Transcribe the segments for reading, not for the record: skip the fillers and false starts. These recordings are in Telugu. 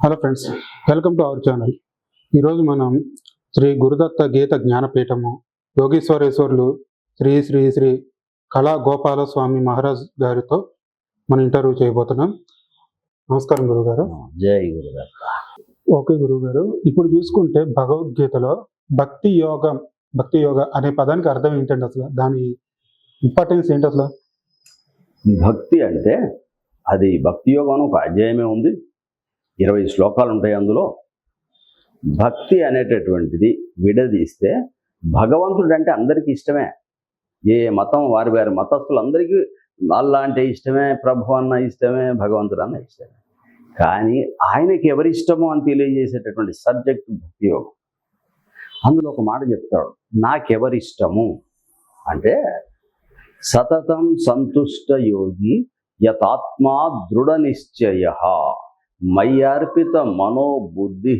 Hello friends, welcome to our channel. ఈరోజు మనం శ్రీ గురుదత్త గీత జ్ఞానపీఠము యోగీశ్వరేశ్వర్లు శ్రీ శ్రీ శ్రీ కళా గోపాలస్వామి మహారాజ్ గారితో మనం ఇంటర్వ్యూ చేయబోతున్నాం. నమస్కారం గురుగారు. జై గురుదత్త. ఓకే గురుగారు, ఇప్పుడు చూసుకుంటే భగవద్గీతలో భక్తి యోగ అనే పదానికి అర్థం ఏంటండి? అసలు దాని ఇంపార్టెన్స్ ఏంటి? అసలు భక్తి అంటే అది భక్తి యోగం అని ఒక అధ్యాయమే ఉంది. 20 శ్లోకాలు ఉంటాయి. అందులో భక్తి అనేటటువంటిది విడదీస్తే భగవంతుడు అంటే అందరికీ ఇష్టమే. ఏ మతం వారి మతస్థులందరికీ అల్లా అంటే ఇష్టమే, ప్రభు అన్న ఇష్టమే, భగవంతుడు అన్న ఇష్టమే. కానీ ఆయనకి ఎవరి ఇష్టమో అని తెలియజేసేటటువంటి సబ్జెక్ట్ భక్తి యోగం. అందులో ఒక మాట చెప్తాడు, నాకెవరిష్టము అంటే సతతం సంతుష్ట యోగి యతాత్మా దృఢ నిశ్చయ మయ్యార్పిత మనోబుద్ధి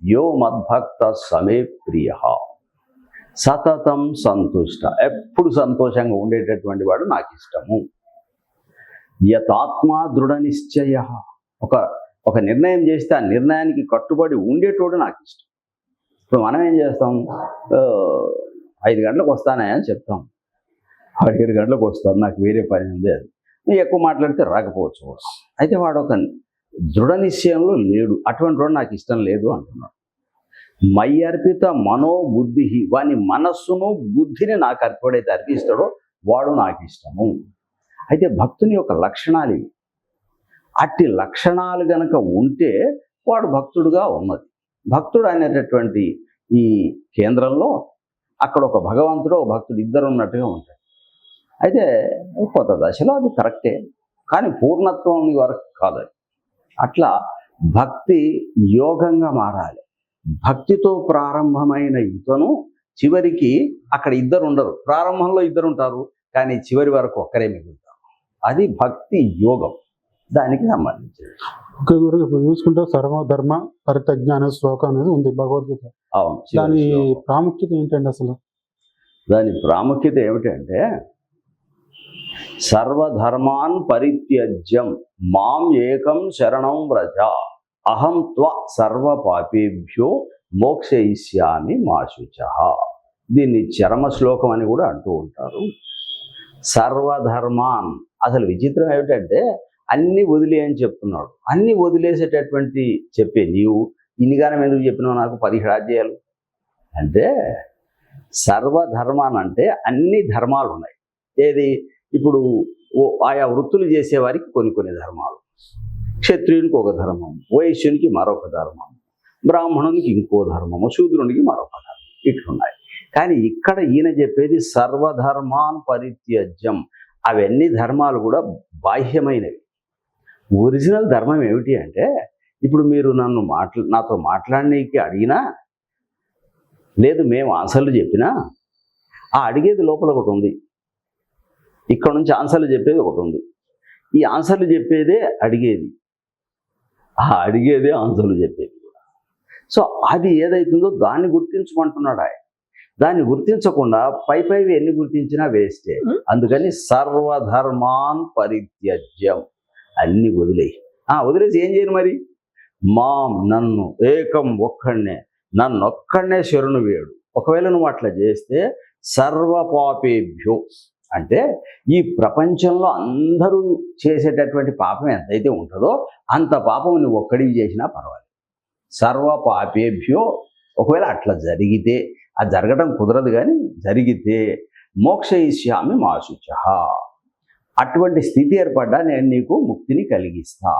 యో మద్భక్త సమే ప్రియ. సతతం సంతుష్ట, ఎప్పుడు సంతోషంగా ఉండేటటువంటి వాడు నాకు ఇష్టము. యతాత్మా దృఢ నిశ్చయ, ఒక నిర్ణయం చేస్తే ఆ నిర్ణయానికి కట్టుబడి ఉండేటోడు నాకు ఇష్టం. ఇప్పుడు మనం ఏం చేస్తాం, 5 గంటలకు వస్తానే అని చెప్తాం, 7 గంటలకు వస్తాను, నాకు వేరే పని ఉంది, అది ఎక్కువ మాట్లాడితే రాకపోవచ్చు. అయితే వాడు ఒక దృఢ నిశ్చయంలో లేడు, అటువంటి వాడు నాకు ఇష్టం లేదు అంటున్నాడు. మయ్యర్పిత మనోబుద్ధి, వాని మనస్సును బుద్ధిని నాకు అర్పడైతే అర్పిస్తాడో వాడు నాకు ఇష్టము. అయితే భక్తుని యొక్క లక్షణాలు ఇవి. అట్టి లక్షణాలు గనక ఉంటే వాడు భక్తుడుగా ఉన్నది. భక్తుడు అనేటటువంటి ఈ కేంద్రంలో అక్కడ ఒక భగవంతుడు ఒక భక్తుడు ఇద్దరు ఉన్నట్టుగా ఉంటాయి. అయితే కొత్త దశలో అది కరెక్టే, కానీ పూర్ణత్వం వరకు కాదు అది. అట్లా భక్తి యోగంగా మారాలి. భక్తితో ప్రారంభమైన ఇతను చివరికి అక్కడ ఇద్దరు ఉండరు. ప్రారంభంలో ఇద్దరు ఉంటారు, కానీ చివరి వరకు ఒక్కరే మిగులుతారు. అది భక్తి యోగం, దానికి సంబంధించింది. ఇప్పుడు చూసుకుంటే సర్వధర్మ పరిత్యజ్ఞాన శ్లోకం అనేది ఉంది భగవద్గీత. అవును. దాని ప్రాముఖ్యత ఏంటండి? అసలు దాని ప్రాముఖ్యత ఏమిటంటే, సర్వధర్మాన్ పరిత్యజ్యం మాం ఏకం శరణం వ్రజ అహం త్వ సర్వ పాపేభ్యో మోక్షయిష్యామి మా శుచః. దీన్ని చరమ శ్లోకం అని కూడా అంటూ ఉంటారు. సర్వధర్మాన్, అసలు విచిత్రం ఏమిటంటే అన్ని వదిలే అని చెప్తున్నాడు. అన్ని వదిలేసేటటువంటి చెప్పే నీవు ఇన్నిగానం ఎందుకు చెప్పినావు నాకు 17 అధ్యాయాలు అంటే, సర్వధర్మాన్ అంటే అన్ని ధర్మాలు ఉన్నాయి. ఏది, ఇప్పుడు ఆయా వృత్తులు చేసేవారికి కొన్ని ధర్మాలు, క్షత్రియునికి ఒక ధర్మం, వైశ్యునికి మరొక ధర్మం, బ్రాహ్మణునికి ఇంకో ధర్మము, శూద్రునికి మరొక ధర్మం, ఇట్లున్నాయి. కానీ ఇక్కడ ఈయన చెప్పేది సర్వధర్మాన్ పరిత్యజ్యం. అవన్నీ ధర్మాలు కూడా బాహ్యమైనవి. ఒరిజినల్ ధర్మం ఏమిటి అంటే, ఇప్పుడు మీరు నాతో మాట్లాడనీకి అడిగినా, లేదు మేము ఆన్సర్లు చెప్పినా, ఆ అడిగేది లోపల ఒకటి ఉంది, ఇక్కడ నుంచి ఆన్సర్లు చెప్పేది ఒకటి ఉంది. ఈ ఆన్సర్లు చెప్పేదే అడిగేది, ఆ అడిగేదే ఆన్సర్లు చెప్పేది కూడా. సో అది ఏదైతుందో దాన్ని గుర్తించమంటున్నాడు ఆయన. దాన్ని గుర్తించకుండా పైవి ఎన్ని గుర్తించినా వేస్టే. అందుకని సర్వధర్మాన్ పరిత్యజ్యం, అన్ని వదిలేసి ఏం చేయను మరి, నన్ను ఏకం ఒక్కడనే, నన్నొక్కడనే శరణు వేడు. ఒకవేళ నువ్వు అట్లా చేస్తే సర్వపాపేభ్యో అంటే ఈ ప్రపంచంలో అందరూ చేసేటటువంటి పాపం ఎంతైతే ఉంటుందో అంత పాపం నువ్వు ఒక్కడికి చేసినా పర్వాలేదు. సర్వ పాపేభ్యో, ఒకవేళ అట్లా జరిగితే, అది జరగడం కుదరదు కానీ జరిగితే మోక్షయిష్యామి మా శుచః, అటువంటి స్థితి ఏర్పడ్డా నేను నీకు ముక్తిని కలిగిస్తా.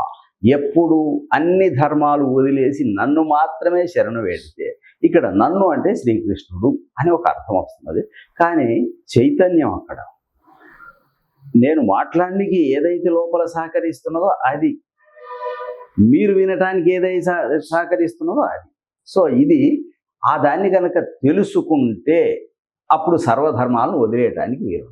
ఎప్పుడు అన్ని ధర్మాలు వదిలేసి నన్ను మాత్రమే శరణు వేడితే, ఇక్కడ నన్ను అంటే శ్రీకృష్ణుడు అని ఒక అర్థం వస్తున్నది. కానీ చైతన్యం అక్కడ నేను మాట్లాడడానికి ఏదైతే లోపల సహకరిస్తున్నదో అది, మీరు వినటానికి ఏదైతే సహకరిస్తున్నదో అది. సో ఇది ఆ దాన్ని కనుక తెలుసుకుంటే అప్పుడు సర్వధర్మాలను వదిలేయటానికి వీలు.